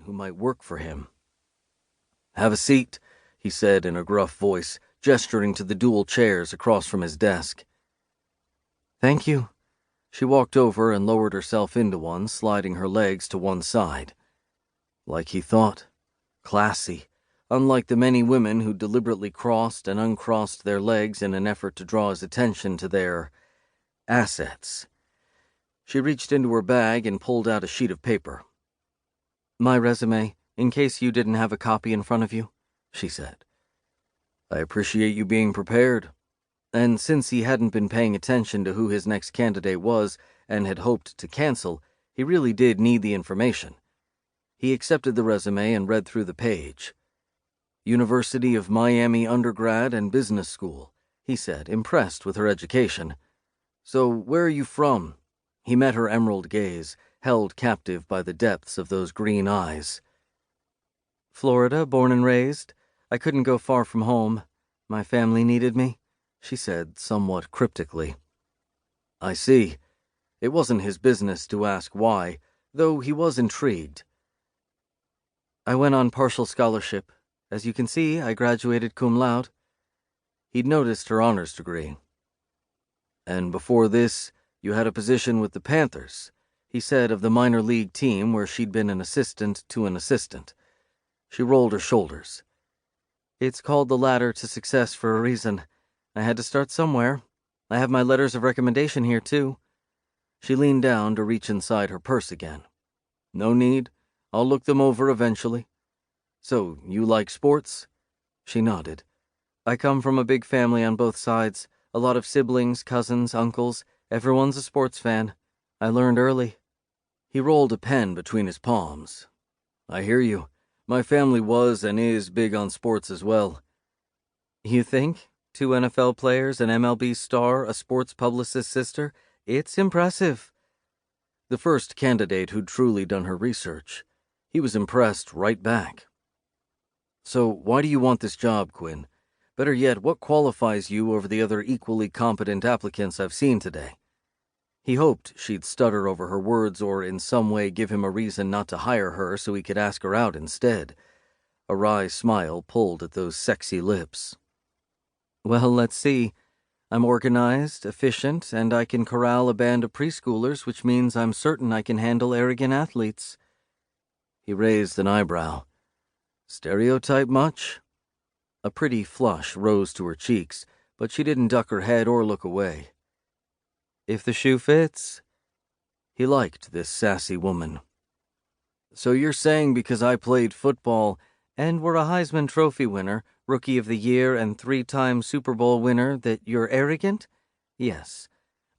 someone who might work for him. "Have a seat," he said in a gruff voice, gesturing to the dual chairs across from his desk. "Thank you." She walked over and lowered herself into one, sliding her legs to one side. Like he thought. Classy, unlike the many women who deliberately crossed and uncrossed their legs in an effort to draw his attention to their assets. She reached into her bag and pulled out a sheet of paper. "My resume, in case you didn't have a copy in front of you," she said. "I appreciate you being prepared." And since he hadn't been paying attention to who his next candidate was and had hoped to cancel, he really did need the information. He accepted the resume and read through the page. "University of Miami undergrad and business school," he said, impressed with her education. "So where are you from?" He met her emerald gaze, held captive by the depths of those green eyes. "Florida, born and raised. I couldn't go far from home. My family needed me," she said somewhat cryptically. "I see." It wasn't his business to ask why, though he was intrigued. "I went on partial scholarship. As you can see, I graduated cum laude." He'd noticed her honors degree. "And before this, you had a position with the Panthers," he said of the minor league team where she'd been an assistant to an assistant. She rolled her shoulders. "It's called the ladder to success for a reason. I had to start somewhere. I have my letters of recommendation here, too." She leaned down to reach inside her purse again. "No need. I'll look them over eventually." "So, you like sports?" She nodded. "I come from a big family on both sides. A lot of siblings, cousins, uncles. Everyone's a sports fan. I learned early." He rolled a pen between his palms. "I hear you. My family was and is big on sports as well." "You think? 2 NFL players, an MLB star, a sports publicist's sister? It's impressive." The first candidate who'd truly done her research. He was impressed right back. "So why do you want this job, Quinn? Better yet, what qualifies you over the other equally competent applicants I've seen today?" He hoped she'd stutter over her words or in some way give him a reason not to hire her so he could ask her out instead. A wry smile pulled at those sexy lips. "Well, let's see. I'm organized, efficient, and I can corral a band of preschoolers, which means I'm certain I can handle arrogant athletes." He raised an eyebrow. "Stereotype much?" A pretty flush rose to her cheeks, but she didn't duck her head or look away. "If the shoe fits." He liked this sassy woman. "So you're saying because I played football and were a Heisman Trophy winner, Rookie of the Year, and 3-time Super Bowl winner that you're arrogant? Yes.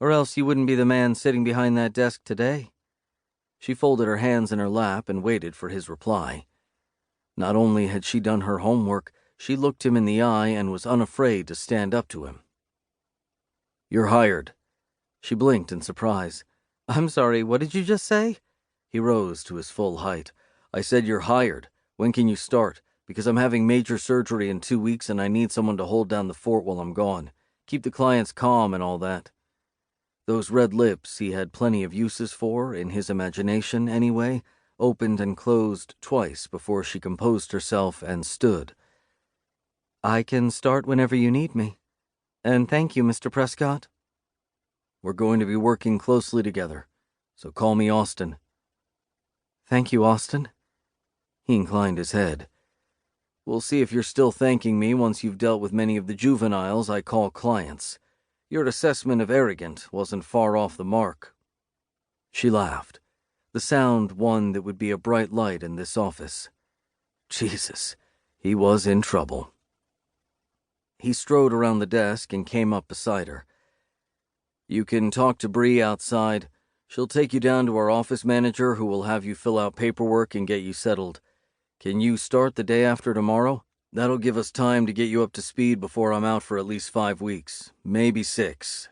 Or else you wouldn't be the man sitting behind that desk today." She folded her hands in her lap and waited for his reply. Not only had she done her homework, she looked him in the eye and was unafraid to stand up to him. "You're hired." She blinked in surprise. "I'm sorry, what did you just say?" He rose to his full height. "I said you're hired. When can you start? Because I'm having major surgery in 2 weeks and I need someone to hold down the fort while I'm gone. Keep the clients calm and all that." Those red lips he had plenty of uses for, in his imagination anyway, opened and closed twice before she composed herself and stood. "I can start whenever you need me. And thank you, Mr. Prescott." "We're going to be working closely together, so call me Austin." "Thank you, Austin." He inclined his head. "We'll see if you're still thanking me once you've dealt with many of the juveniles I call clients. Your assessment of arrogant wasn't far off the mark." She laughed, the sound one that would be a bright light in this office. Jesus, he was in trouble. He strode around the desk and came up beside her. "You can talk to Bree outside. She'll take you down to our office manager who will have you fill out paperwork and get you settled. Can you start the day after tomorrow? That'll give us time to get you up to speed before I'm out for at least 5 weeks, maybe 6.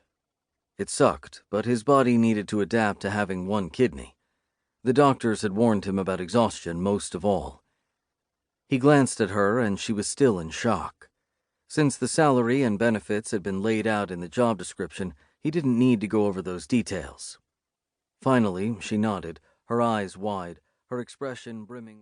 It sucked, but his body needed to adapt to having 1 kidney. The doctors had warned him about exhaustion most of all. He glanced at her and she was still in shock. Since the salary and benefits had been laid out in the job description, he didn't need to go over those details. Finally, she nodded, her eyes wide, her expression brimming with